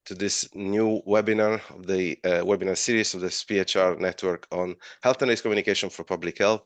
to this new webinar of the webinar series of the SPHR network on health and risk communication for public health.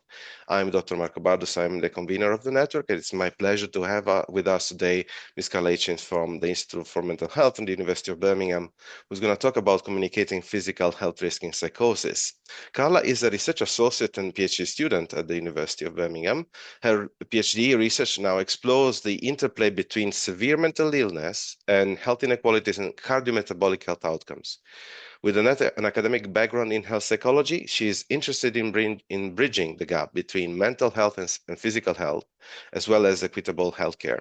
I'm Dr. Marco Bardos. I'm the convener of the network. It's my pleasure to have with us today Ms. Karla Hitchins from the Institute for Mental Health and the University of Birmingham, who's going to talk about communicating physical health risk in psychosis. Karla is a research associate and PhD student at the University of Birmingham. Her PhD research now explores the interplay between severe mental illness and health inequalities and cardiometabolic health outcomes. With an academic background in health psychology, she is interested in bridging the gap between mental health and physical health, as well as equitable healthcare.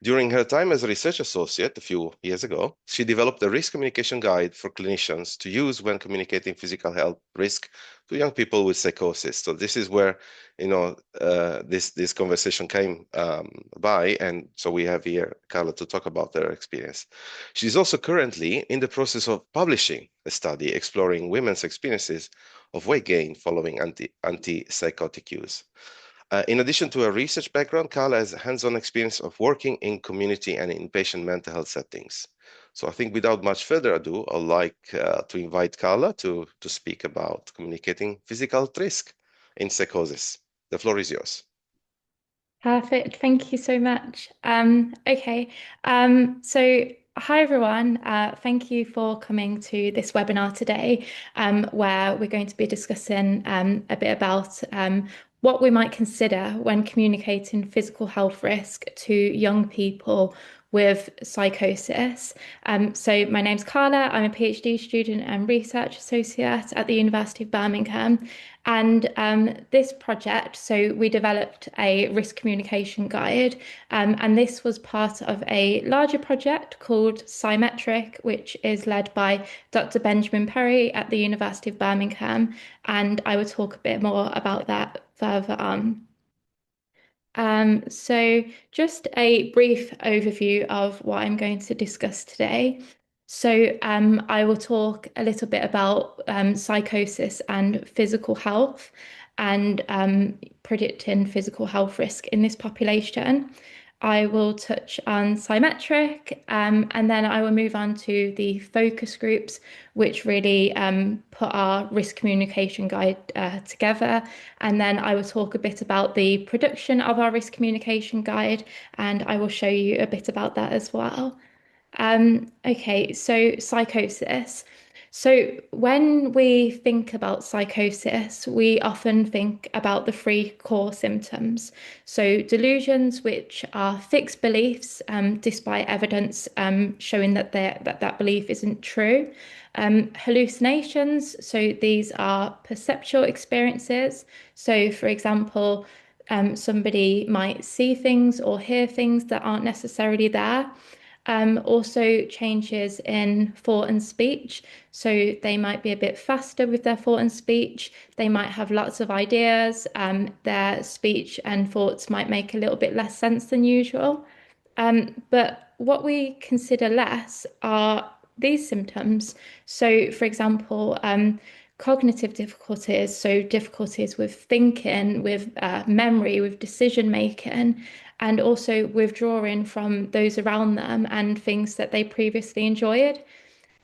During her time as a research associate a few years ago, she developed a risk communication guide for clinicians to use when communicating physical health risk to young people with psychosis. So this is where, this conversation came by, and so we have here Karla to talk about her experience. She's also currently in the process of publishing a study exploring women's experiences of weight gain following antipsychotic use. In addition to a research background, Karla has hands-on experience of working in community and inpatient mental health settings. So I think without much further ado, I'd like to invite Karla to speak about communicating physical risk in psychosis. The floor is yours. Perfect. Thank you so much. Okay. So hi everyone. Thank you for coming to this webinar today, where we're going to be discussing a bit about what we might consider when communicating physical health risk to young people with psychosis. So my name's Karla. I'm a PhD student and research associate at the University of Birmingham. And this project, so we developed a risk communication guide, and this was part of a larger project called Psymetric, which is led by Dr. Benjamin Perry at the University of Birmingham. And I will talk a bit more about that further on. So just a brief overview of what I'm going to discuss today. So I will talk a little bit about psychosis and physical health and predicting physical health risk in this population. I will touch on Psymetric, and then I will move on to the focus groups, which really put our risk communication guide together. And then I will talk a bit about the production of our risk communication guide, and I will show you a bit about that as well. Okay, so psychosis. So when we think about psychosis, we often think about the three core symptoms. So delusions, which are fixed beliefs, despite evidence showing that that belief isn't true. Hallucinations, so these are perceptual experiences. So for example, somebody might see things or hear things that aren't necessarily there. Also changes in thought and speech. So they might be a bit faster with their thought and speech. They might have lots of ideas. Their speech and thoughts might make a little bit less sense than usual. But what we consider less are these symptoms. So, for example, cognitive difficulties, so difficulties with thinking, with memory, with decision making, and also withdrawing from those around them and things that they previously enjoyed.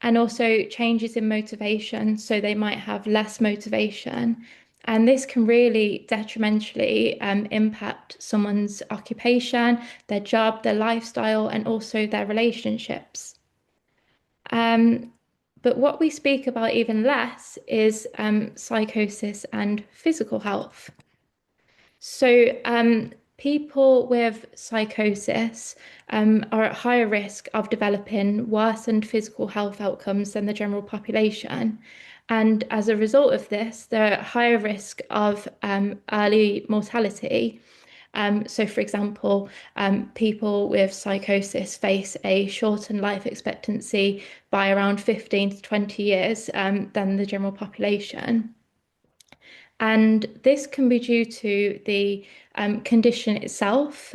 And also changes in motivation, so they might have less motivation. And this can really detrimentally impact someone's occupation, their job, their lifestyle, and also their relationships. Um, but what we speak about even less is psychosis and physical health. So, people with psychosis are at higher risk of developing worsened physical health outcomes than the general population. And as a result of this, they're at higher risk of early mortality. So, for example, people with psychosis face a shortened life expectancy by around 15 to 20 years than the general population. And this can be due to the condition itself.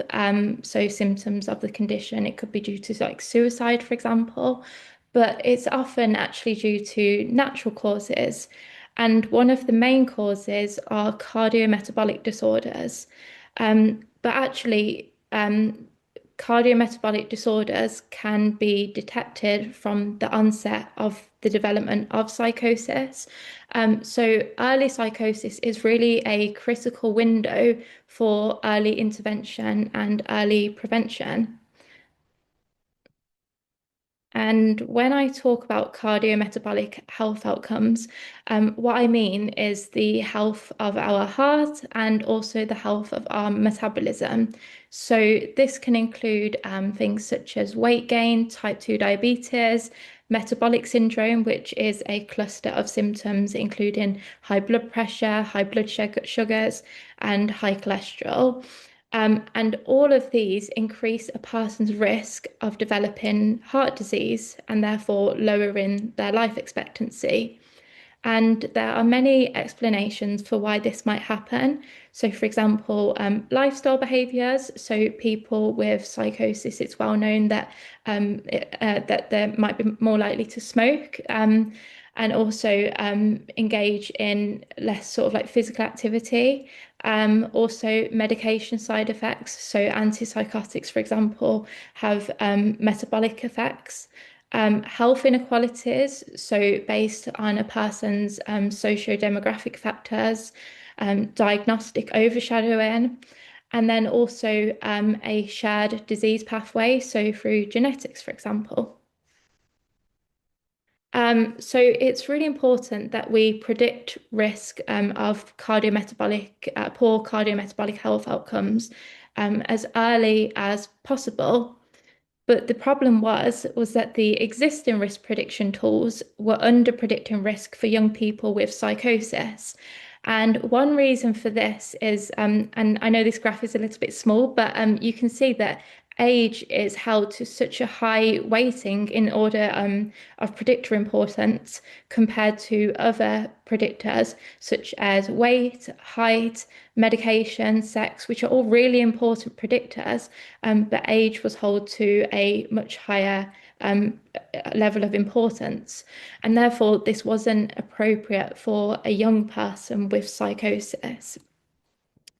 So symptoms of the condition, it could be due to like suicide, for example, but it's often actually due to natural causes. And one of the main causes are cardiometabolic disorders. But actually, cardiometabolic disorders can be detected from the onset of the development of psychosis. So early psychosis is really a critical window for early intervention and early prevention. And when I talk about cardiometabolic health outcomes, what I mean is the health of our heart and also the health of our metabolism. So this can include things such as weight gain, type 2 diabetes, metabolic syndrome, which is a cluster of symptoms including high blood pressure, high blood sugars, and high cholesterol. And all of these increase a person's risk of developing heart disease and therefore lowering their life expectancy. And there are many explanations for why this might happen. So, for example, lifestyle behaviours. So, people with psychosis, it's well known that that they might be more likely to smoke. And also engage in less sort of like physical activity. Also, medication side effects. So, antipsychotics, for example, have metabolic effects. Health inequalities, so based on a person's socio-demographic factors, diagnostic overshadowing, and then also a shared disease pathway, so through genetics, for example. So it's really important that we predict risk of poor cardiometabolic health outcomes as early as possible. But the problem was that the existing risk prediction tools were under predicting risk for young people with psychosis. And one reason for this is, and I know this graph is a little bit small, but you can see that age is held to such a high weighting in order of predictor importance compared to other predictors such as weight, height, medication, sex, which are all really important predictors, but age was held to a much higher level of importance. And therefore, this wasn't appropriate for a young person with psychosis.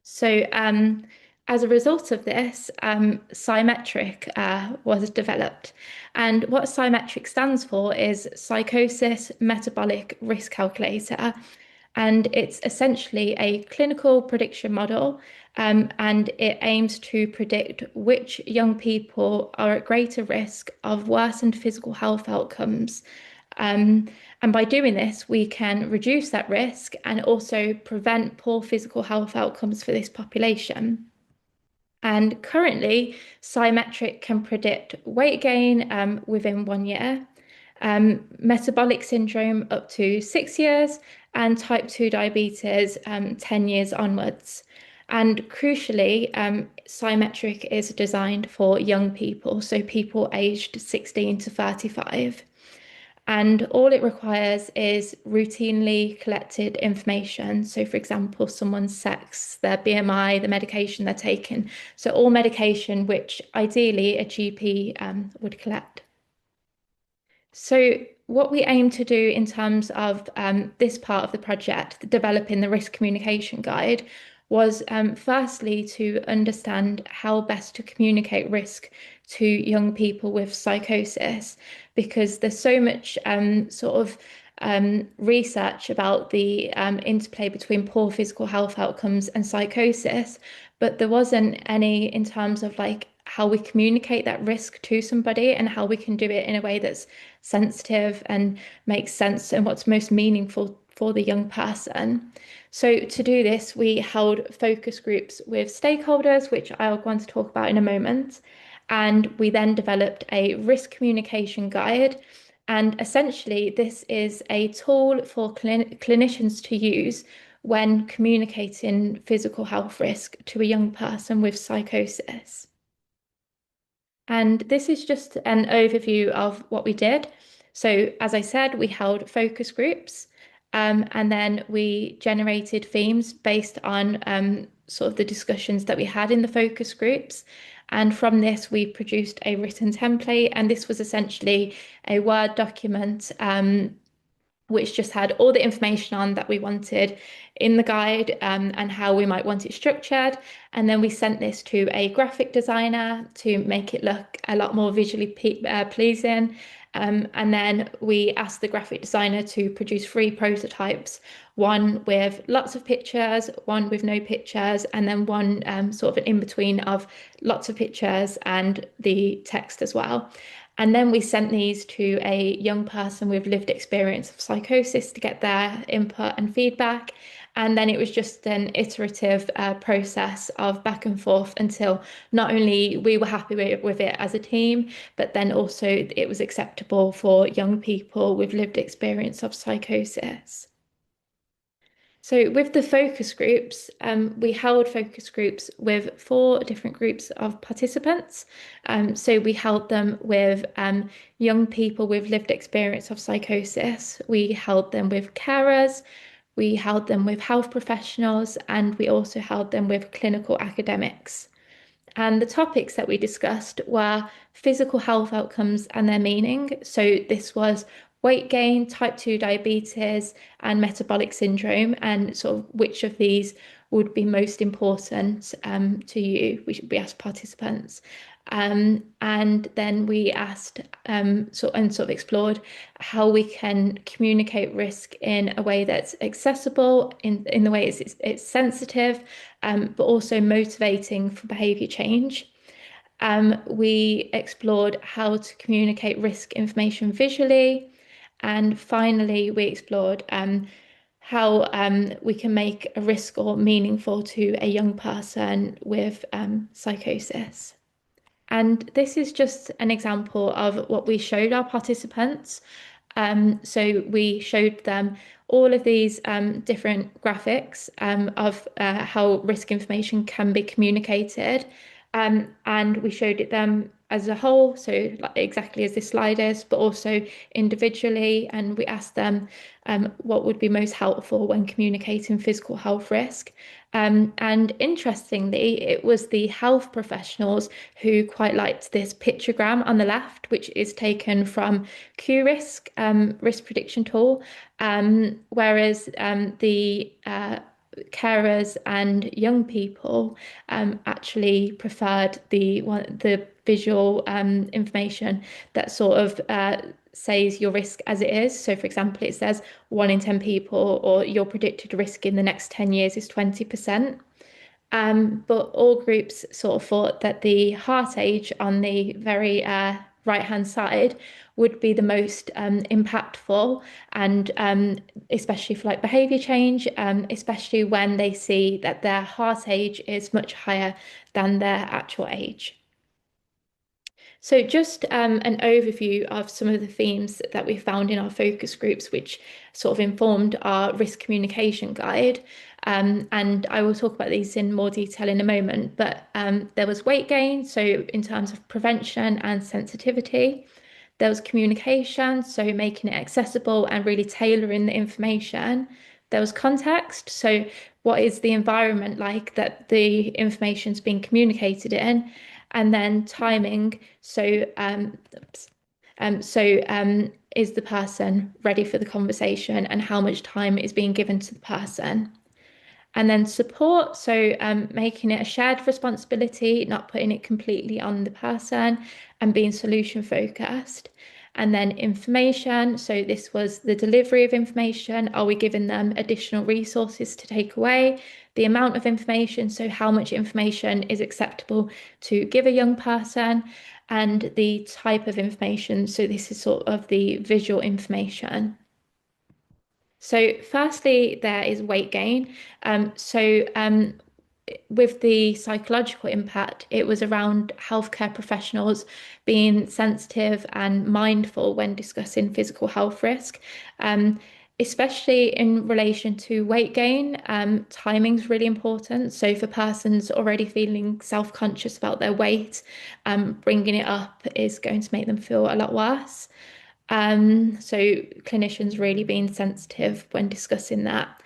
So, as a result of this, Symmetric was developed. And what Symmetric stands for is Psychosis Metabolic Risk Calculator. And it's essentially a clinical prediction model, and it aims to predict which young people are at greater risk of worsened physical health outcomes. Um, and by doing this, we can reduce that risk and also prevent poor physical health outcomes for this population. And currently, Symmetric can predict weight gain within 1 year, metabolic syndrome up to 6 years, and type 2 diabetes 10 years onwards. And crucially, Symmetric is designed for young people, so people aged 16 to 35. And all it requires is routinely collected information. So, for example, someone's sex, their BMI, the medication they're taking. So, all medication which ideally a GP would collect. So, what we aim to do in terms of this part of the project, developing the risk communication guide, was firstly to understand how best to communicate risk to young people with psychosis, because there's so much sort of research about the interplay between poor physical health outcomes and psychosis, but there wasn't any in terms of like how we communicate that risk to somebody and how we can do it in a way that's sensitive and makes sense and what's most meaningful for the young person. So to do this, we held focus groups with stakeholders, which I'll go on to talk about in a moment. And we then developed a risk communication guide. And essentially, this is a tool for clinicians to use when communicating physical health risk to a young person with psychosis. And this is just an overview of what we did. So, as I said, we held focus groups, and then we generated themes based on sort of the discussions that we had in the focus groups. And from this, we produced a written template, and this was essentially a Word document which just had all the information on that we wanted in the guide, and how we might want it structured. And then we sent this to a graphic designer to make it look a lot more visually pleasing. And then we asked the graphic designer to produce 3 prototypes, one with lots of pictures, one with no pictures, and then one sort of an in between of lots of pictures and the text as well. And then we sent these to a young person with lived experience of psychosis to get their input and feedback. And then it was just an iterative process of back and forth until not only we were happy with it as a team, but then also it was acceptable for young people with lived experience of psychosis. So with the focus groups, we held focus groups with 4 different groups of participants. So we held them with young people with lived experience of psychosis. We held them with carers. We held them with health professionals, and we also held them with clinical academics. And the topics that we discussed were physical health outcomes and their meaning. So this was weight gain, type 2 diabetes, and metabolic syndrome, and sort of which of these would be most important to you. We asked participants. And then we asked sort of explored how we can communicate risk in a way that's accessible, in the way it's sensitive, but also motivating for behaviour change. We explored how to communicate risk information visually. And finally, we explored how we can make a risk score meaningful to a young person with psychosis. And this is just an example of what we showed our participants. So we showed them all of these different graphics of how risk information can be communicated. And we showed it them as a whole, so like exactly as this slide is, but also individually. And we asked them what would be most helpful when communicating physical health risk. And interestingly, it was the health professionals who quite liked this pictogram on the left, which is taken from QRisk, risk prediction tool, whereas the carers and young people actually preferred the visual information that sort of says your risk as it is. So, for example, it says 1 in 10 people, or your predicted risk in the next 10 years is 20%. But all groups sort of thought that the heart age on the very right-hand side would be the most impactful, and especially for like behavior change, especially when they see that their heart age is much higher than their actual age. So just an overview of some of the themes that we found in our focus groups, which sort of informed our risk communication guide. And I will talk about these in more detail in a moment, but there was weight gain, so in terms of prevention and sensitivity. There was communication, so making it accessible and really tailoring the information. There was context, so what is the environment like that the information's being communicated in? And then timing, so is the person ready for the conversation, and how much time is being given to the person? And then support, so making it a shared responsibility, not putting it completely on the person, and being solution focused. And then information, so this was the delivery of information. Are we giving them additional resources to take away? The amount of information, so how much information is acceptable to give a young person, and the type of information, so this is sort of the visual information. So firstly, there is weight gain. With the psychological impact, it was around healthcare professionals being sensitive and mindful when discussing physical health risk, especially in relation to weight gain. Timing's really important. So for persons already feeling self-conscious about their weight, bringing it up is going to make them feel a lot worse. So clinicians really being sensitive when discussing that.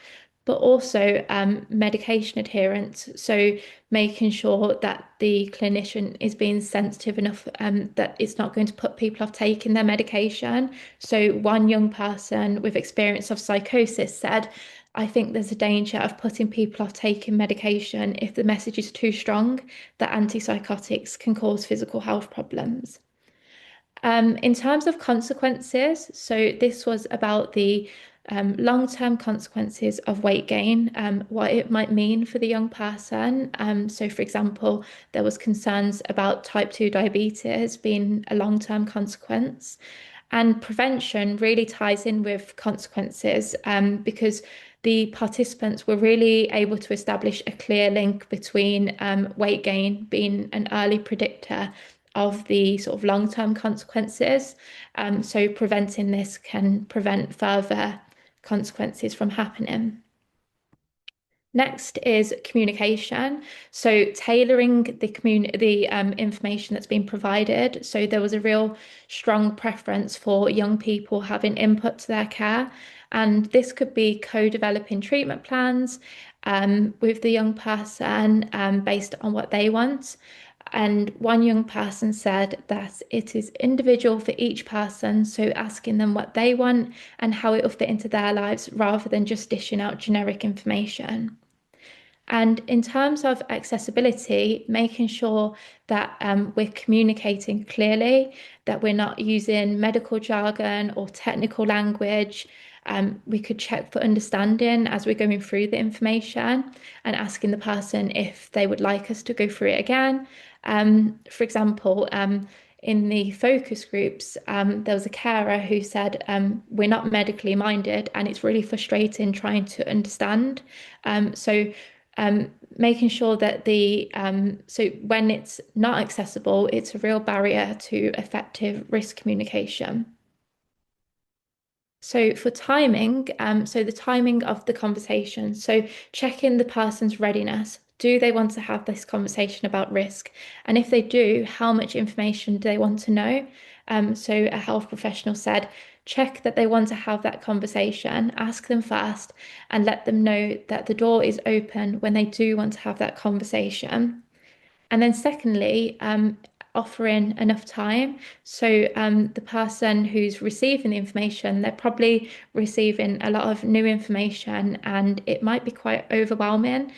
but also medication adherence. So making sure that the clinician is being sensitive enough that it's not going to put people off taking their medication. So one young person with experience of psychosis said, I think there's a danger of putting people off taking medication if the message is too strong that antipsychotics can cause physical health problems. In terms of consequences, so this was about the long-term consequences of weight gain, what it might mean for the young person. So, for example, there was concerns about type 2 diabetes being a long-term consequence. And prevention really ties in with consequences because the participants were really able to establish a clear link between weight gain being an early predictor of the sort of long-term consequences. So preventing this can prevent further consequences from happening. Next is communication. So tailoring the information that's been provided. So there was a real strong preference for young people having input to their care. And this could be co-developing treatment plans with the young person based on what they want. And one young person said that it is individual for each person, so asking them what they want and how it will fit into their lives rather than just dishing out generic information. And in terms of accessibility, making sure that we're communicating clearly, that we're not using medical jargon or technical language. We could check for understanding as we're going through the information and asking the person if they would like us to go through it again. For example, in the focus groups, there was a carer who said, we're not medically minded and it's really frustrating trying to understand. So making sure that so when it's not accessible, it's a real barrier to effective risk communication. So for timing, so the timing of the conversation, so checking the person's readiness. Do they want to have this conversation about risk? And if they do, how much information do they want to know? So a health professional said, check that they want to have that conversation, ask them first, and let them know that the door is open when they do want to have that conversation. And then secondly, offering enough time. So the person who's receiving the information, they're probably receiving a lot of new information and it might be quite overwhelming.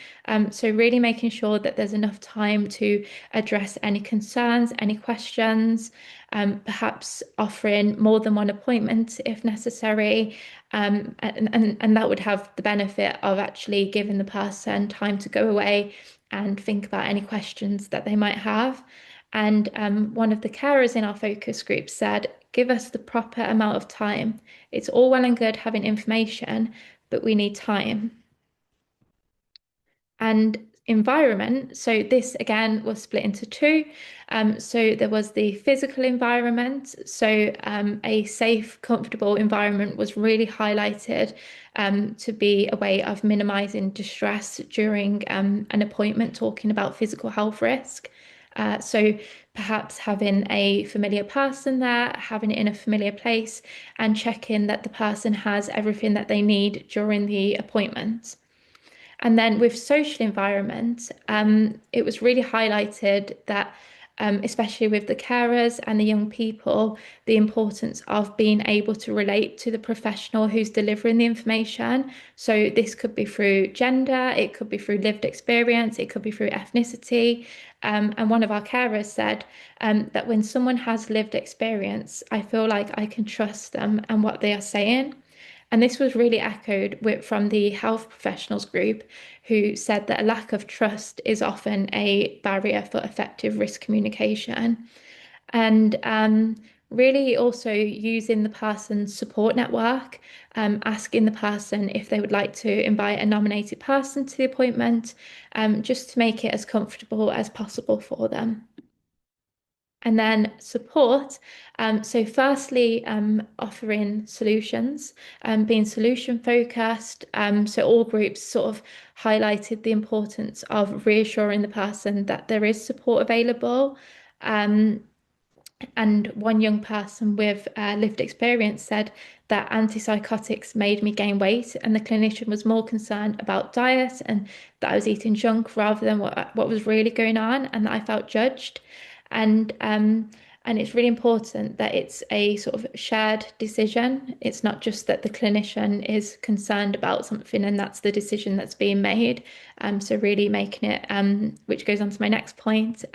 So really making sure that there's enough time to address any concerns, any questions, perhaps offering more than one appointment if necessary. And that would have the benefit of actually giving the person time to go away and think about any questions that they might have. And one of the carers in our focus group said, give us the proper amount of time. It's all well and good having information, but we need time. And environment. So this again was split into two. So there was the physical environment. So a safe, comfortable environment was really highlighted to be a way of minimizing distress during an appointment talking about physical health risk. So perhaps having a familiar person there, having it in a familiar place, and checking that the person has everything that they need during the appointment. And then with social environment, it was really highlighted that, especially with the carers and the young people, the importance of being able to relate to the professional who's delivering the information. So this could be through gender, it could be through lived experience, it could be through ethnicity. And one of our carers said that when someone has lived experience, I feel like I can trust them and what they are saying. And this was really echoed from the health professionals group, who said that a lack of trust is often a barrier for effective risk communication. And really also using the person's support network, asking the person if they would like to invite a nominated person to the appointment, just to make it as comfortable as possible for them. And then support. So firstly, offering solutions, being solution focused. So all groups sort of highlighted the importance of reassuring the person that there is support available. And one young person with lived experience said that antipsychotics made me gain weight, and the clinician was more concerned about diet and that I was eating junk rather than what was really going on, and that I felt judged. And and it's really important that it's a sort of shared decision. It's not just that the clinician is concerned about something and that's the decision that's being made. So really making it, which goes on to my next point,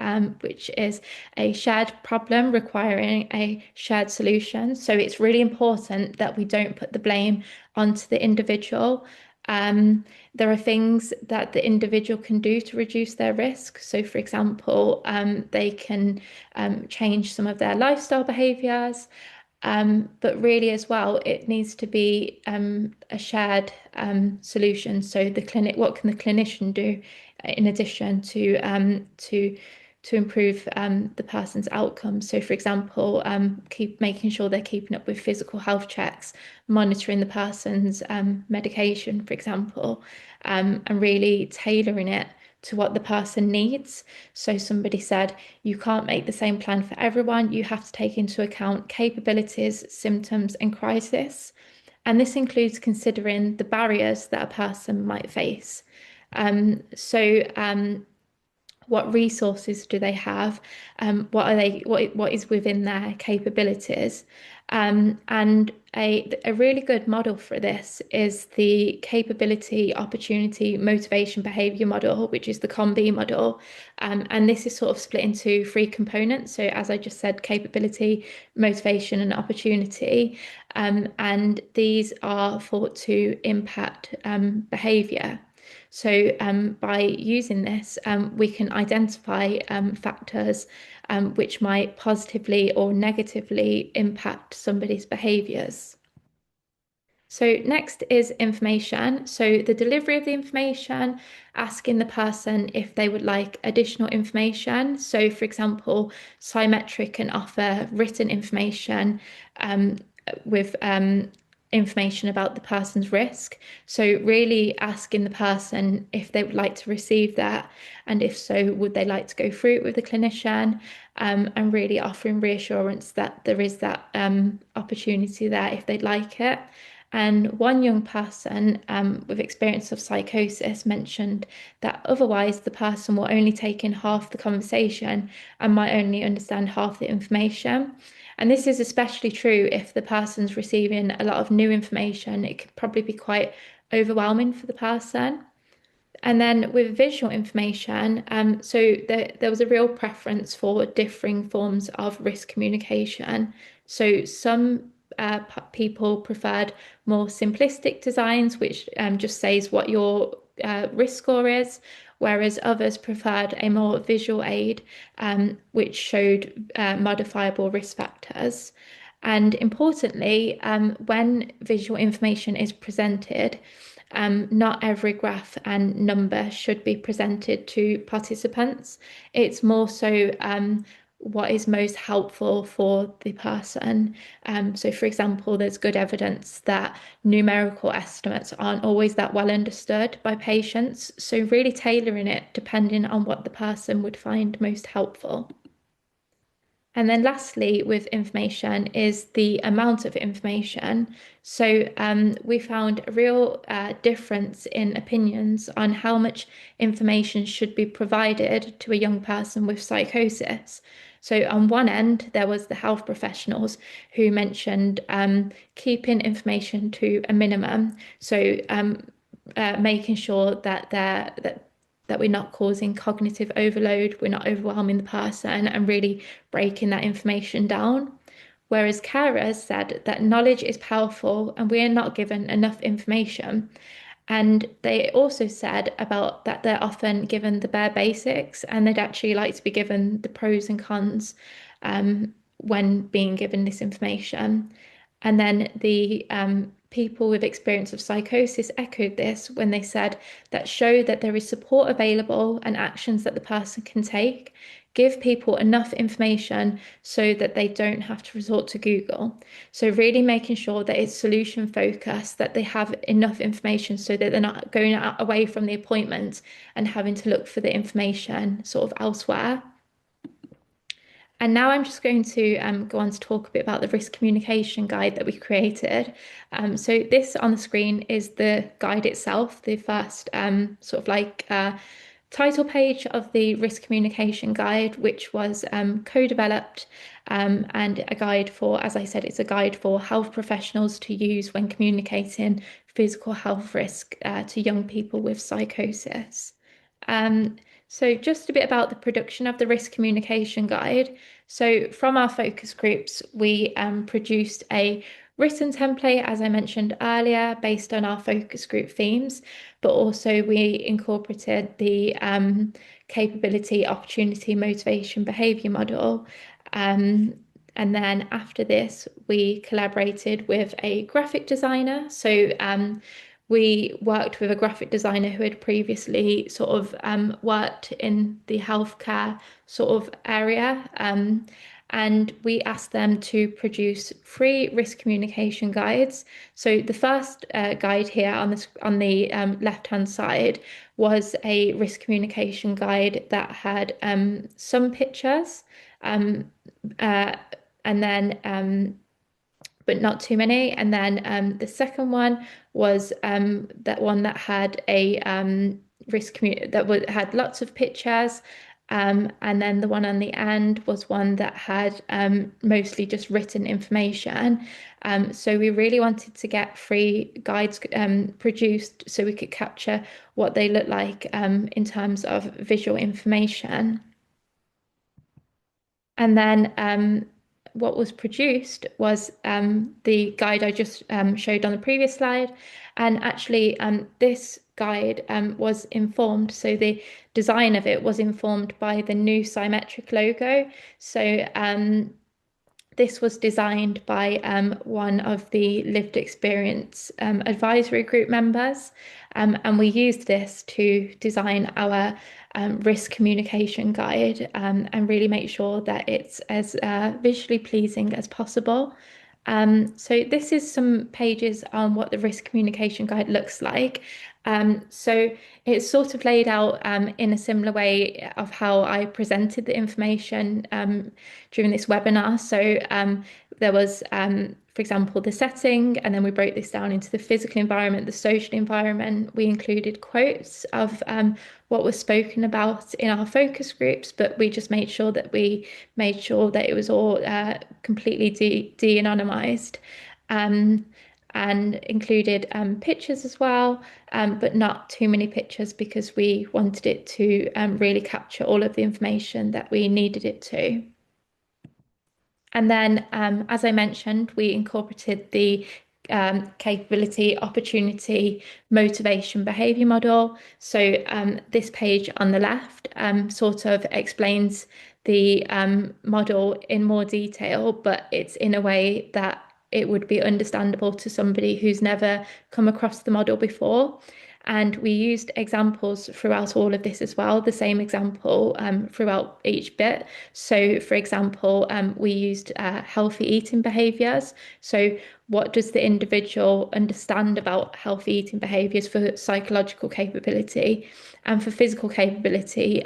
which is a shared problem requiring a shared solution. So it's really important that we don't put the blame onto the individual. There are things that the individual can do to reduce their risk. So, for example, they can change some of their lifestyle behaviors. But really, as well, it needs to be a shared solution. So, what can the clinician do in addition to improve the person's outcomes? So, for example, keep making sure they're keeping up with physical health checks, monitoring the person's medication, for example, and really tailoring it to what the person needs. So somebody said, you can't make the same plan for everyone. You have to take into account capabilities, symptoms, and crisis. And this includes considering the barriers that a person might face. What resources do they have? What are they? What is within their capabilities? And a really good model for this is the capability, opportunity, motivation, behavior model, which is the COM-B model. And this is sort of split into three components. So as I just said, capability, motivation, and opportunity. And these are thought to impact behavior. So by using this, we can identify factors which might positively or negatively impact somebody's behaviours. So next is information. So the delivery of the information, asking the person if they would like additional information. So for example, Psymetric can offer written information with information about the person's risk. So really asking the person if they would like to receive that, and if so, would they like to go through it with the clinician, and really offering reassurance that there is that opportunity there if they'd like it. And one young person with experience of psychosis mentioned that otherwise the person will only take in half the conversation and might only understand half the information. And this is especially true if the person's receiving a lot of new information. It could probably be quite overwhelming for the person. And then with visual information, so there was a real preference for differing forms of risk communication. So some people preferred more simplistic designs, which just says what your risk score is, whereas others preferred a more visual aid, which showed modifiable risk factors. And importantly, when visual information is presented, not every graph and number should be presented to participants. It's more so what is most helpful for the person. So, for example, there's good evidence that numerical estimates aren't always that well understood by patients. So, really tailoring it depending on what the person would find most helpful. And then lastly, with information is the amount of information. So we found a real difference in opinions on how much information should be provided to a young person with psychosis. So on one end, there was the health professionals who mentioned keeping information to a minimum. So making sure that we're not causing cognitive overload, we're not overwhelming the person, and really breaking that information down. Whereas carers said that knowledge is powerful and we are not given enough information. And they also said about that they're often given the bare basics and they'd actually like to be given the pros and cons when being given this information. And then the people with experience of psychosis echoed this when they said that show that there is support available and actions that the person can take. Give people enough information so that they don't have to resort to Google. So really making sure that it's solution focused, that they have enough information so that they're not going out, away from the appointment and having to look for the information sort of elsewhere. And now I'm just going to go on to talk a bit about the risk communication guide that we created. So this on the screen is the guide itself, the first sort of like title page of the risk communication guide, which was co-developed and a guide for, as I said, it's a guide for health professionals to use when communicating physical health risk to young people with psychosis. Um, so just a bit about the production of the risk communication guide. So from our focus groups, we produced a written template, as I mentioned earlier, based on our focus group themes, but also we incorporated the capability, opportunity, motivation, behaviour model. Um, and then after this, we collaborated with a graphic designer. So we worked with a graphic designer who had previously sort of worked in the healthcare sort of area. And we asked them to produce free risk communication guides. So the first guide here on the left-hand side was a risk communication guide that had some pictures, um, uh, and then but not too many. And then the second one was that one that had a had lots of pictures. And then the one on the end was one that had mostly just written information. So we really wanted to get free guides produced so we could capture what they look like in terms of visual information. And then what was produced was the guide I just showed on the previous slide. And actually, this guide was informed, so the design of it was informed by the new symmetric logo. So this was designed by one of the lived experience advisory group members, and we used this to design our risk communication guide and really make sure that it's as visually pleasing as possible. So this is some pages on what the risk communication guide looks like. So it's sort of laid out in a similar way of how I presented the information during this webinar. So there was, for example, the setting, and then we broke this down into the physical environment, the social environment. We included quotes of what was spoken about in our focus groups, but we just made sure that it was all completely de-anonymized. Um, and included pictures as well, but not too many pictures because we wanted it to really capture all of the information that we needed it to. And then, as I mentioned, we incorporated the capability, opportunity, motivation, behavior model. So this page on the left sort of explains the model in more detail, but it's in a way that it would be understandable to somebody who's never come across the model before. And we used examples throughout all of this as well, the same example throughout each bit. So, for example, we used healthy eating behaviors. So, what does the individual understand about healthy eating behaviors for psychological capability? And for physical capability,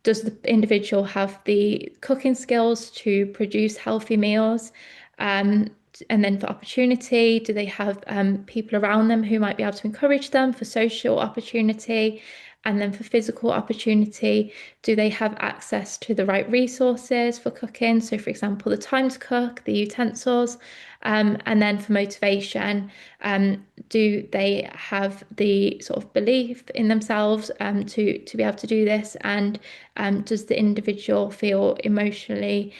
does the individual have the cooking skills to produce healthy meals? Um, and then for opportunity, do they have people around them who might be able to encourage them for social opportunity? And then for physical opportunity, do they have access to the right resources for cooking? So, for example, the time to cook, the utensils. And then for motivation, do they have the sort of belief in themselves to be able to do this? And does the individual feel emotionally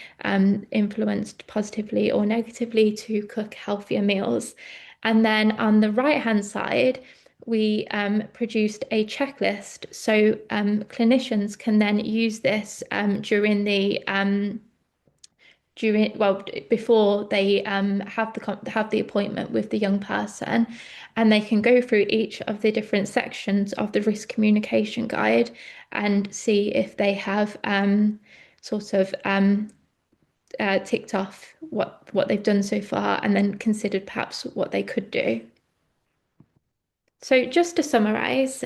influenced positively or negatively to cook healthier meals? And then on the right-hand side, we produced a checklist so clinicians can then use this before they have the appointment with the young person, and they can go through each of the different sections of the risk communication guide and see if they have sort of ticked off what they've done so far, and then considered perhaps what they could do. So, just to summarize,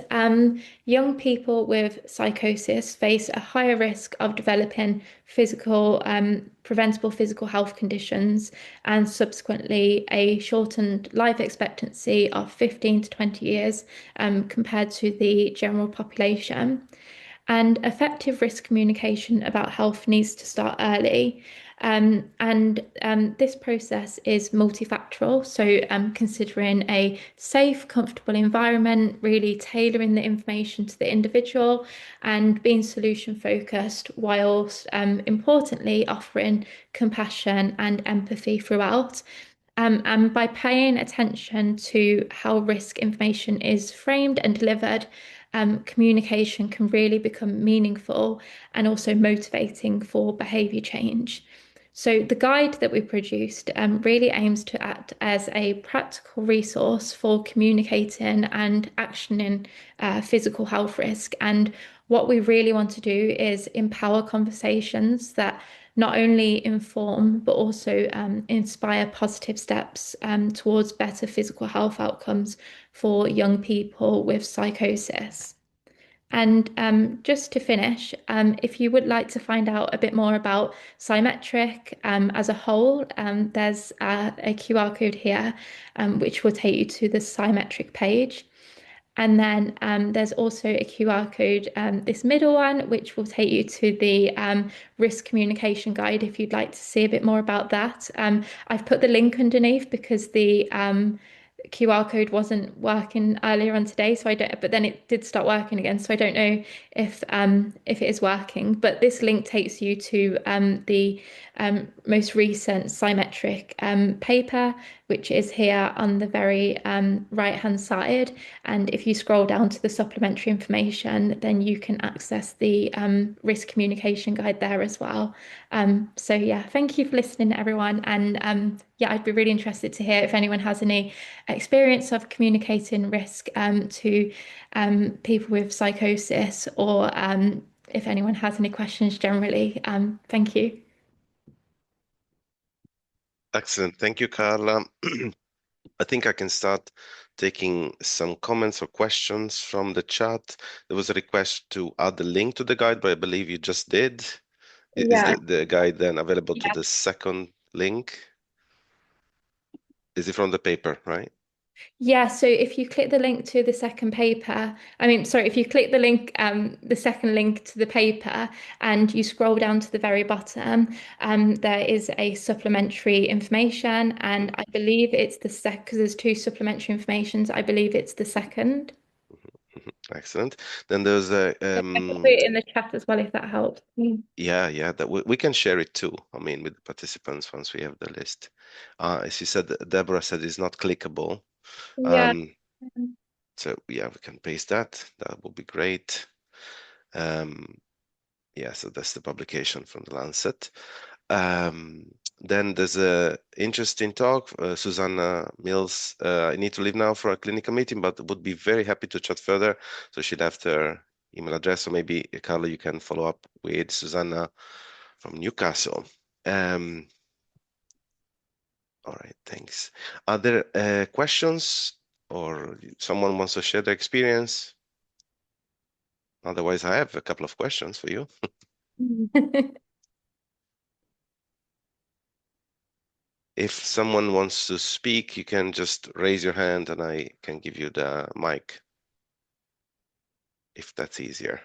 young people with psychosis face a higher risk of developing preventable physical health conditions and subsequently a shortened life expectancy of 15 to 20 years, compared to the general population. And effective risk communication about health needs to start early. This process is multifactorial. So, considering a safe, comfortable environment, really tailoring the information to the individual, and being solution focused, whilst importantly offering compassion and empathy throughout. And by paying attention to how risk information is framed and delivered, communication can really become meaningful and also motivating for behaviour change. So, the guide that we produced really aims to act as a practical resource for communicating and actioning physical health risk. And what we really want to do is empower conversations that not only inform but also inspire positive steps towards better physical health outcomes for young people with psychosis. And just to finish, if you would like to find out a bit more about Psymetric as a whole, there's a QR code here, which will take you to the Psymetric page. And then there's also a QR code, this middle one, which will take you to the risk communication guide if you'd like to see a bit more about that. I've put the link underneath because the QR code wasn't working earlier on today, so I don't, but then it did start working again. So I don't know if it is working. But this link takes you to the most recent Psymetric paper, which is here on the very right-hand side. And if you scroll down to the supplementary information, then you can access the risk communication guide there as well. So yeah, thank you for listening, everyone. And yeah, I'd be really interested to hear if anyone has any experience of communicating risk to people with psychosis, or if anyone has any questions generally. Thank you. Excellent. Thank you, Carla. I think I can start taking some comments or questions from the chat. There was a request to add the link to the guide, but I believe you just did. Is Yeah. the guide then available to Yeah. the second link? Is it from the paper, right? Yeah, so if you click the link to the second paper, I mean, sorry, if you click the link, the second link to the paper, and you scroll down to the very bottom, there is a supplementary information, and I believe it's the because there's two supplementary informations. I believe it's the second. Excellent. Then there's a I can put it in the chat as well if that helps. yeah, that we can share it too. I mean, with the participants once we have the list. As you said, Deborah said it's not clickable. Yeah. Um, so yeah, we can paste that. That would be great. Um, yeah, so that's the publication from the Lancet. Then there's a interesting talk. Susanna Mills, I need to leave now for a clinical meeting, but would be very happy to chat further. So she left her email address. So maybe, Carla, you can follow up with Susanna from Newcastle. All right, thanks. Are there questions or someone wants to share their experience? Otherwise, I have a couple of questions for you. If someone wants to speak, you can just raise your hand and I can give you the mic if that's easier.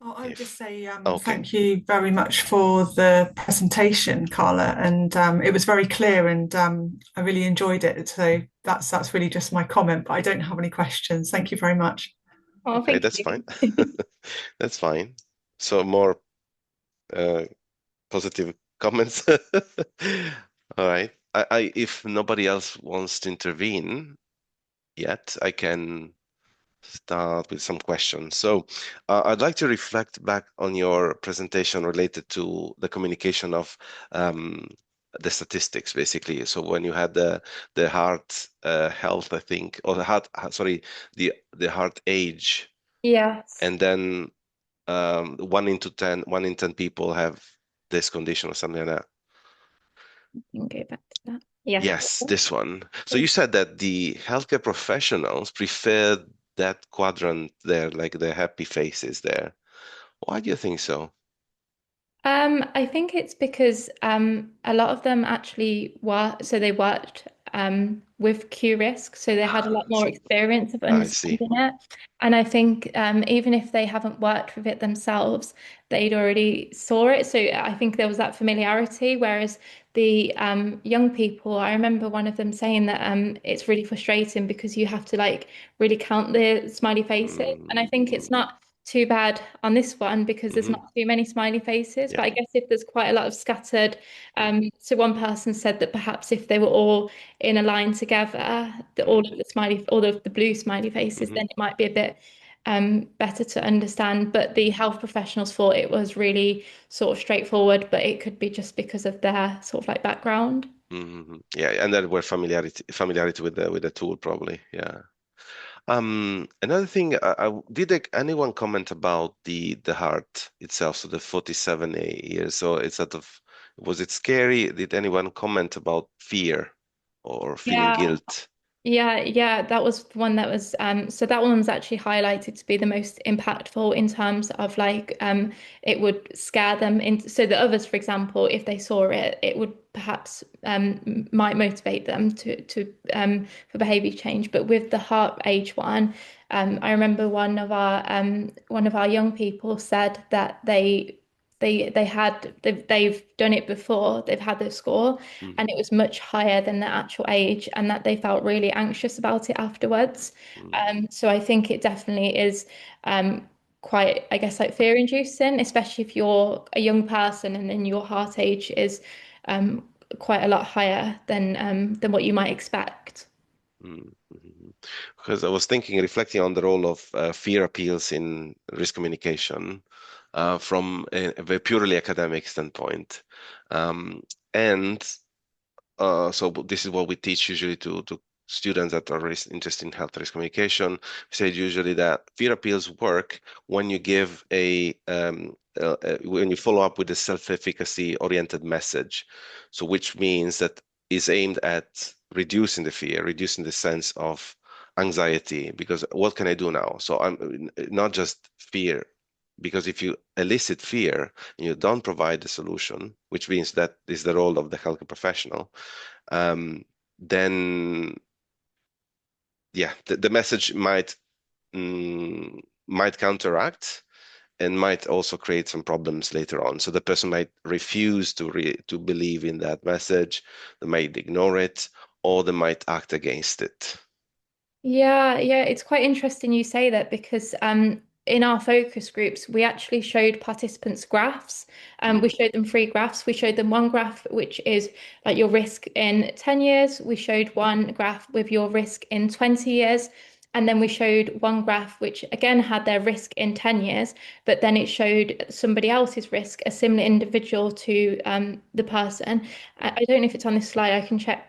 I would just say Okay, thank you very much for the presentation, Carla, and it was very clear, and I really enjoyed it. So that's really just my comment, but I don't have any questions. Thank you very much. Oh, okay, thank that's you. fine. That's fine. So more uh, positive comments. All right. If nobody else wants to intervene yet, I can start with some questions. So I'd like to reflect back on your presentation related to the communication of the statistics, basically. So when you had the heart health, I think, or the sorry, the heart age, Yes. and then 1 in 10 people have this condition or something like that. You can go back to that. Yes. Yes, this one. So you said that the healthcare professionals prefer that quadrant there, like the happy faces there. Why do you think so? I think it's because a lot of them actually they worked with Q risk, so they had a lot more So experience of I see. understanding it. And I think even if they haven't worked with it themselves, they'd already saw it. So I think there was that familiarity. Whereas the young people, I remember one of them saying that it's really frustrating because you have to like really count the smiley faces. And I think it's Mm, not too bad on this one because there's hmm. not too many smiley faces. Yeah. But I guess if there's quite a lot of scattered, Mm, so one person said that perhaps if they were all in a line together, mm, all of the blue smiley faces, hmm, then it might be a bit better to understand. But the health professionals thought it was really sort of straightforward, but it could be just because of their sort of like background. hmm. Yeah, and there were familiarity with the tool probably. Yeah. Another thing, anyone comment about the heart itself? So the 47 years. So it's sort of, was it scary? Did anyone comment about fear or feeling Yeah. guilt? Yeah, that was the one that was so that one was actually highlighted to be the most impactful in terms of like it would scare them into so the others, for example, if they saw it, it would perhaps might motivate them to for behavior change. But with the heart age one, I remember one of our young people said that they've done it before, they've had their score Mm, and it was much higher than their actual age, and that they felt really anxious about it afterwards. mm, So I think it definitely is quite, I guess, like fear-inducing, especially if you're a young person and then your heart age is um, quite a lot higher than what you might expect. mm, mhm. Because I was thinking, reflecting on the role of fear appeals in risk communication from a very purely academic standpoint. Um, and So this is what we teach usually to students that are interested in health risk communication. We say usually that fear appeals work when you give when you follow up with a self-efficacy oriented message. So which means that is aimed at reducing the fear, reducing the sense of anxiety, because what can I do now? So I'm not just fear, because if you elicit fear and you don't provide the solution, which means that is the role of the healthcare professional, um, then yeah, the message might counteract and might also create some problems later on. So the person might refuse to believe in that message, they might ignore it, or they might act against it. Yeah, it's quite interesting you say that because in our focus groups, we actually showed participants graphs. We Mm, showed them three graphs. We showed them one graph, which is like your risk in 10 years. We showed one graph with your risk in 20 years. And then we showed one graph, which again had their risk in 10 years, but then it showed somebody else's risk, a similar individual to the person. I don't know if it's on this slide, I can check,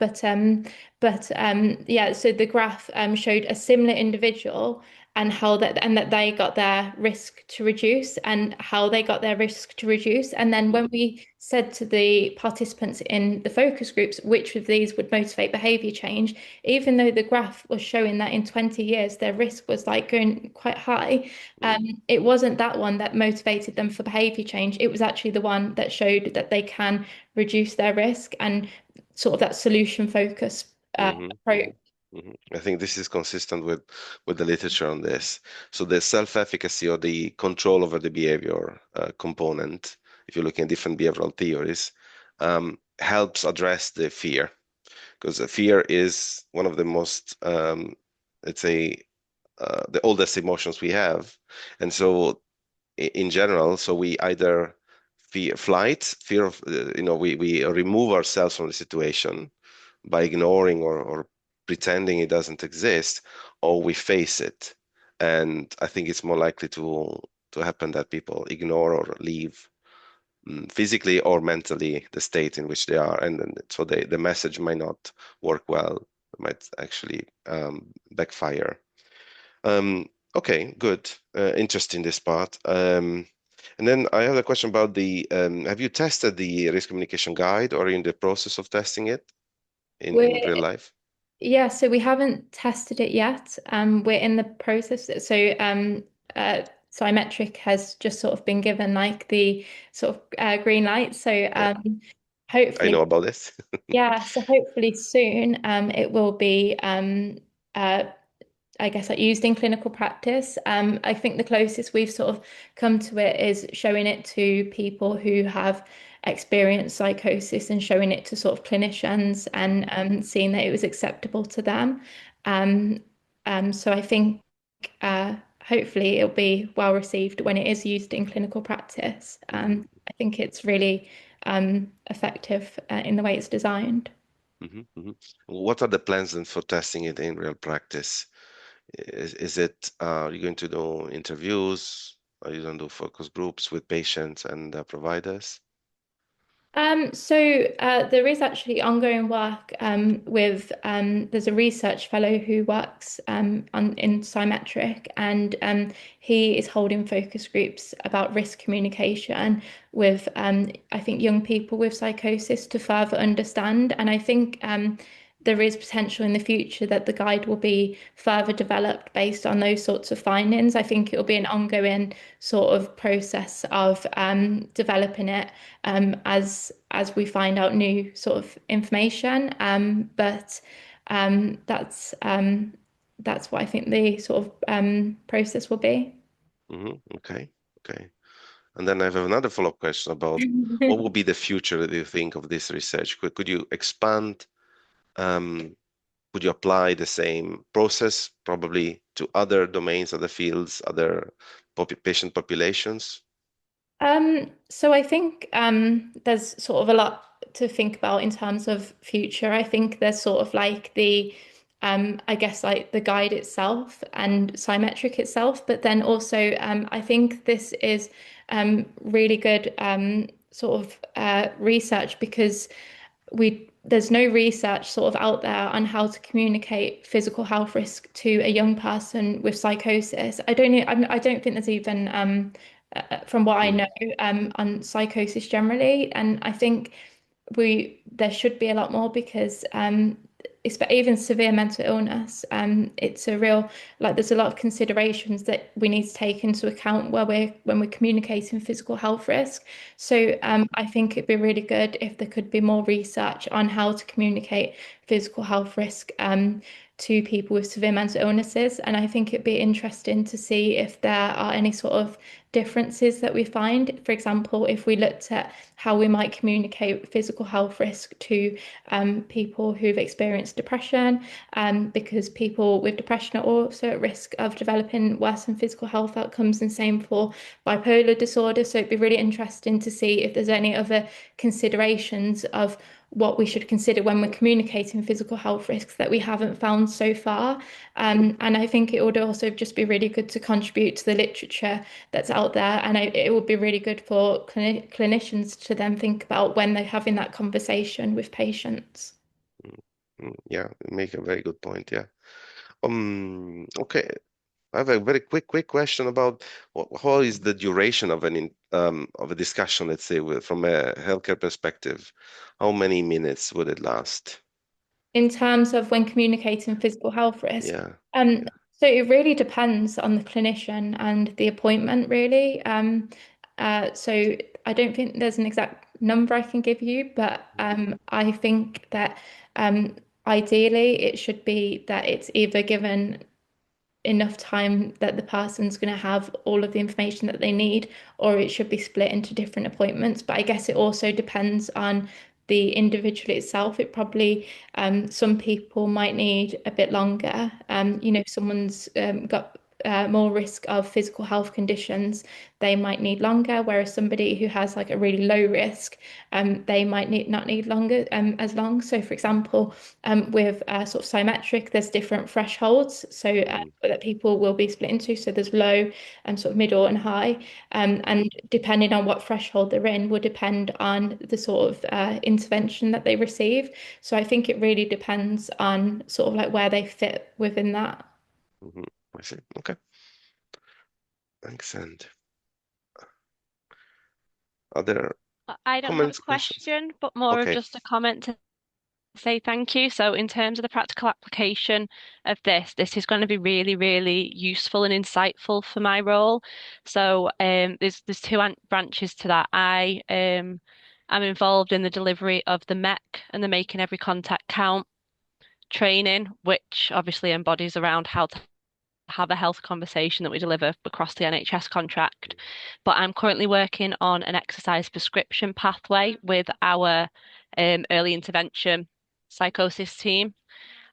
yeah, so the graph showed a similar individual and that they got their risk to reduce and how they got their risk to reduce. And then when mm, we said to the participants in the focus groups which of these would motivate behavior change, even though the graph was showing that in 20 years their risk was like going quite high, mm, it wasn't that one that motivated them for behavior change. It was actually the one that showed that they can reduce their risk and sort of that solution focus mhm, approach. mhm, mhm. I think this is consistent with the literature on this. So the self-efficacy or the control over the behavior component, if you're looking at different behavioral theories, helps address the fear, because fear is one of the most, let's say, the oldest emotions we have. And so in general, so we either fear flight, fear of, we remove ourselves from the situation by ignoring or pretending it doesn't exist, or we face it. And I think it's more likely to happen that people ignore or leave physically or mentally the state in which they are, and then so the message might not work well, might actually backfire. Okay, good. Interesting this part. And then I have a question about have you tested the risk communication guide or are you in the process of testing it? in We're real life? Yeah, so we haven't tested it yet. We're in the process. So Symmetric has just sort of been given like the sort of green light. So Yeah, I hopefully, know about this. yeah, so hopefully soon it will be uh, I guess like used in clinical practice. I think the closest we've sort of come to it is showing it to people who have experienced psychosis and showing it to sort of clinicians and seeing that it was acceptable to them. Um, so I think hopefully it'll be well received when it is used in clinical practice. I think it's really effective in the way it's designed. What are the plans then for testing it in real practice? Is it you're going to do interviews? Are you going to do focus groups with patients and providers? There is actually ongoing work with there's a research fellow who works in Symetric, and he is holding focus groups about risk communication with I think young people with psychosis to further understand. And I think there is potential in the future that the guide will be further developed based on those sorts of findings. I think it will be an ongoing sort of process of developing it as we find out new sort of information. But um, that's um, that's what I think the sort of process will be. Okay, okay. And then I have another follow-up question about what would be the future, do you think, of this research? Could you expand? Um, Would you apply the same process probably to other domains, other fields, other patient populations? So I think there's sort of a lot to think about in terms of future. I think there's sort of like the I guess like the guide itself and Symetric itself, but then also I think this is really good sort of research because we there's no research sort of out there on how to communicate physical health risk to a young person with psychosis. I don't think there's even from what I Mm, know on psychosis generally, and I think we there should be a lot more because even severe mental illness, it's a real like there's a lot of considerations that we need to take into account where when we're communicating physical health risk. So I think it'd be really good if there could be more research on how to communicate physical health risk to people with severe mental illnesses. And I think it'd be interesting to see if there are any sort of differences that we find. For example, if we looked at how we might communicate physical health risk to people who've experienced depression, because people with depression are also at risk of developing worsened physical health outcomes, and same for bipolar disorder. So it'd be really interesting to see if there's any other considerations of what we should consider when we're communicating physical health risks that we haven't found so far. And I think it would also just be really good to contribute to the literature that's out there. And it would be really good for clinicians to then think about when they're having that conversation with patients. yeah, you make a very good point. Yeah. Okay. I have a very quick question about how is the duration of of a discussion, let's say, from a healthcare perspective. How many minutes would it last? In terms of when communicating physical health risk. Yeah. Um, so it really depends on the clinician and the appointment, really. So I don't think there's an exact number I can give you, but I think that ideally it should be that it's either given enough time that the person's going to have all of the information that they need, or it should be split into different appointments. But I guess it also depends on the individual itself. It probably, some people might need a bit longer. If someone's got more risk of physical health conditions, they might need longer, whereas somebody who has like a really low risk, they might not need longer as long. So, for example, with sort of Symetric, there's different thresholds. So Mm, that people will be split into. So there's low and sort of middle and high. And depending on what threshold they're in will depend on the sort of intervention that they receive. So I think it really depends on sort of like where they fit within that. mhm. I see. Okay. Thanks. And are there I don't have a comments, questions? question, but more of Okay. just a comment say thank you. So in terms of the practical application of this is going to be really, really useful and insightful for my role. So there's two branches to that. I'm involved in the delivery of the MEC and the Making Every Contact Count training, which obviously embodies around how to have a health conversation that we deliver across the NHS contract. But I'm currently working on an exercise prescription pathway with our early intervention psychosis team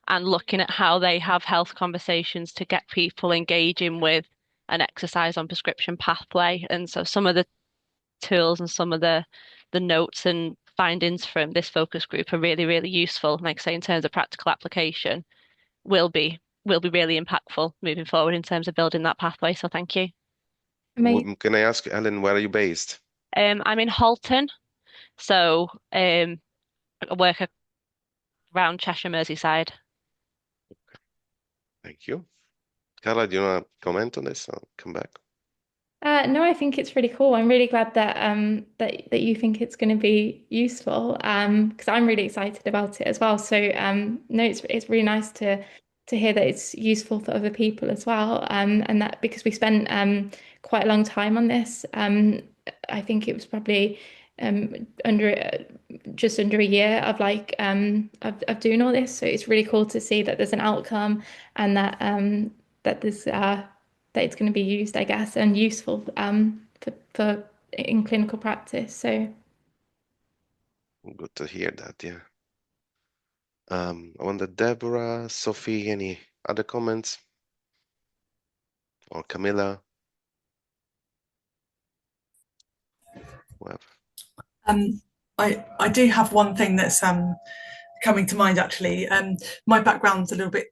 and looking at how they have health conversations to get people engaging with an exercise on prescription pathway. And so some of the tools and some of the notes and findings from this focus group are really, really useful. Like I say, in terms of practical application, will be will be really impactful moving forward in terms of building that pathway. So thank you. Can I ask, Ellen, where are you based? I'm in Halton, so I work around Cheshire, Merseyside. Thank you. Karla, do you want to comment on this? I'll come back. No, I think it's really cool. I'm really glad that that you think it's going to be useful because I'm really excited about it as well. So no, it's really nice to hear that it's useful for other people as well. And that because we spent quite a long time on this. I think it was probably under just under a year of like of doing all this. So it's really cool to see that there's an outcome and that that there's that it's going to be used, I guess, and useful for in clinical practice. So Good to hear that, yeah. I wonder, Deborah, Sophie, any other comments? Or Camilla? Whoever. I do have one thing that's coming to mind actually. My background's a little bit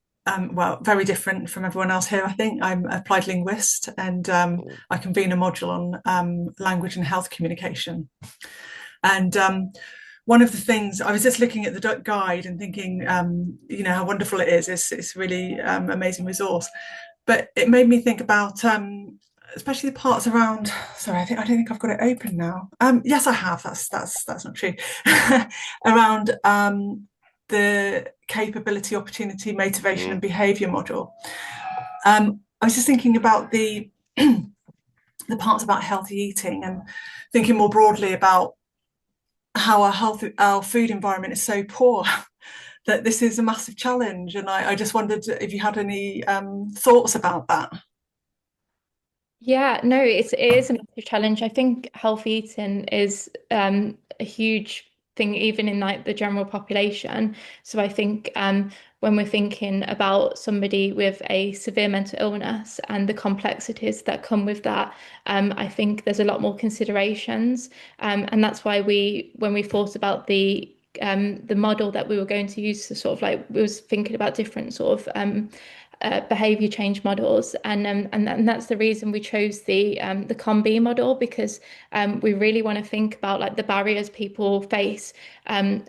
well, very different from everyone else here. I think I'm an applied linguist, and I convene a module on language and health communication. And one of the things I was just looking at the guide and thinking, you know, how wonderful it is. It's really amazing resource, but it made me think about especially the parts around. Sorry, I don't think I've got it open now. Yes, I have. That's not true. Around the capability, opportunity, motivation, and behaviour model. I was just thinking about the the parts about healthy eating and thinking more broadly about how our food environment is so poor that this is a massive challenge. And I just wondered if you had any thoughts about that. yeah, no, it is a massive challenge. I think healthy eating is a huge thing, even in like the general population. So I think when we're thinking about somebody with a severe mental illness and the complexities that come with that, I think there's a lot more considerations, and that's why when we thought about the model that we were going to use to sort of like we was thinking about different sort of behavior change models, and that's the reason we chose the COM-B model because we really want to think about like the barriers people face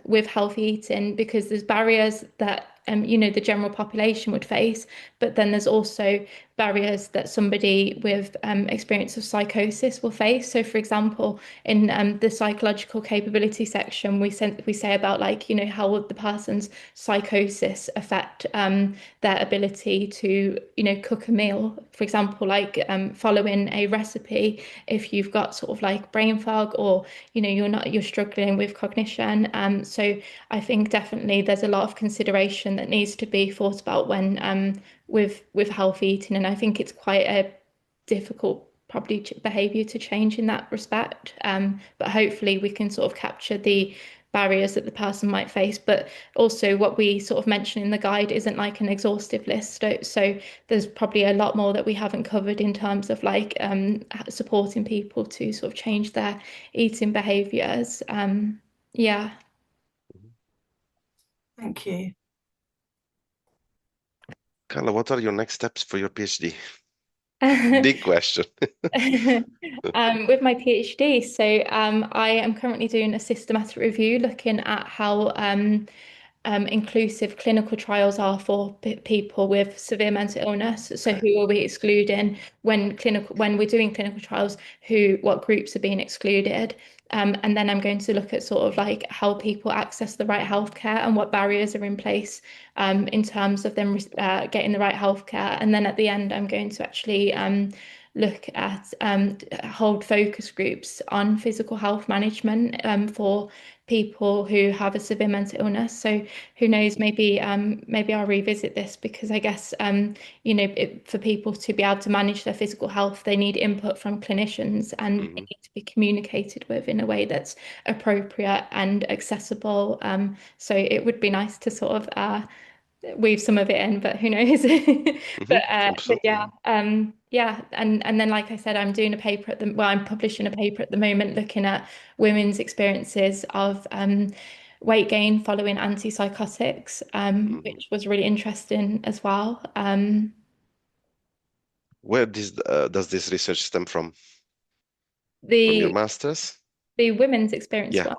with healthy eating because there's barriers that you know the general population would face, but then there's also barriers that somebody with experience of psychosis will face. So, for example, in the psychological capability section, we say about like you know how would the person's psychosis affect their ability to you know cook a meal, for example, like following a recipe if you've got sort of like brain fog or you know you're struggling with cognition. So I think definitely there's a lot of consideration that needs to be thought about when with healthy eating, and I think it's quite a difficult probably behavior to change in that respect. But hopefully we can sort of capture the barriers that the person might face. But also what we sort of mention in the guide isn't like an exhaustive list. So there's probably a lot more that we haven't covered in terms of like supporting people to sort of change their eating behaviors. Yeah. Thank you. Karla, what are your next steps for your PhD? Big question. With my PhD, so I am currently doing a systematic review looking at how inclusive clinical trials are for people with severe mental illness. So who are we excluding when we're doing clinical trials, what groups are being excluded? And then I'm going to look at sort of like how people access the right healthcare and what barriers are in place in terms of them getting the right healthcare. And then at the end, I'm going to actually look at hold focus groups on physical health management for people who have a severe mental illness. So who knows, maybe I'll revisit this, because I guess for people to be able to manage their physical health, they need input from clinicians, and they need to be communicated with in a way that's appropriate and accessible. So it would be nice to sort of weave some of it in, but who knows? But yeah, and then like I said, I'm doing a paper I'm publishing a paper at the moment looking at women's experiences of weight gain following antipsychotics, which was really interesting as well. Where does this research stem from? From your The master's? women's experience. Yeah.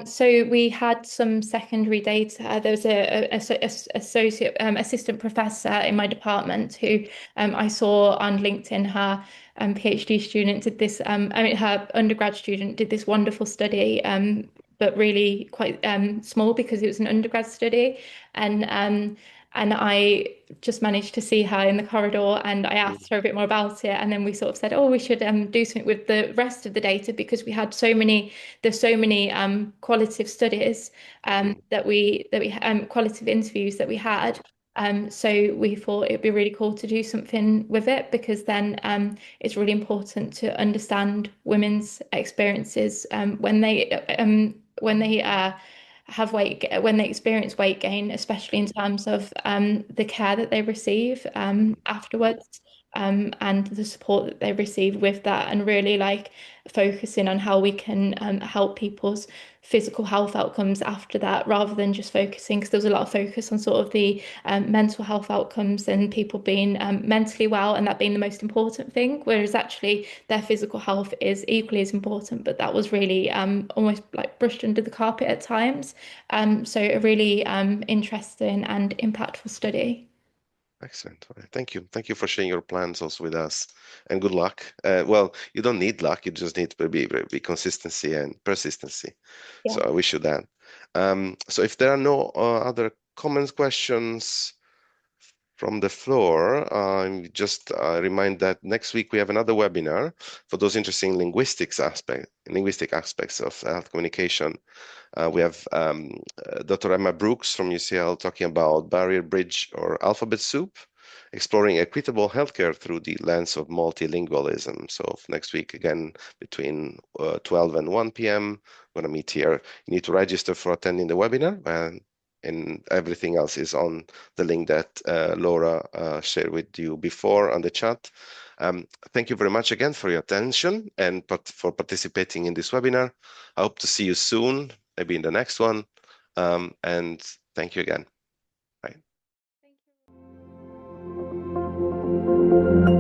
So we had some secondary data. There was a associate assistant professor in my department who I saw on LinkedIn. Her PhD student did this. Her undergrad student did this wonderful study, but really quite small because it was an undergrad study, and I just managed to see her in the corridor, and I asked her a bit more about it, and then we sort of said, oh, we should do something with the rest of the data, because we had there's so many qualitative studies that we qualitative interviews that we had. So we thought it'd be really cool to do something with it, because then it's really important to understand women's experiences when they when they experience weight gain, especially in terms of the care that they receive afterwards, and the support that they receive with that, and really like focusing on how we can help people's physical health outcomes after that, rather than just focusing, because there was a lot of focus on sort of the mental health outcomes and people being mentally well, and that being the most important thing, whereas actually their physical health is equally as important, but that was really almost like brushed under the carpet at times. So a really interesting and impactful study. Excellent. All right. Thank you. Thank you for sharing your plans also with us, and good luck. Well, you don't need luck, you just need to be consistency and persistency. Yeah. So I wish you that. So if there are no other comments, questions from the floor, just remind that next week we have another webinar for those interested in linguistic aspects of health communication. We have Dr. Emma Brooks from UCL talking about barrier bridge or alphabet soup, exploring equitable healthcare through the lens of multilingualism. So next week, again, between 12 and 1 p.m., we're going to meet here. You need to register for attending the webinar, and everything else is on the link that Laura shared with you before on the chat. Thank you very much again for your attention and for participating in this webinar. I hope to see you soon, maybe in the next one. And thank you again. Bye. Thank you.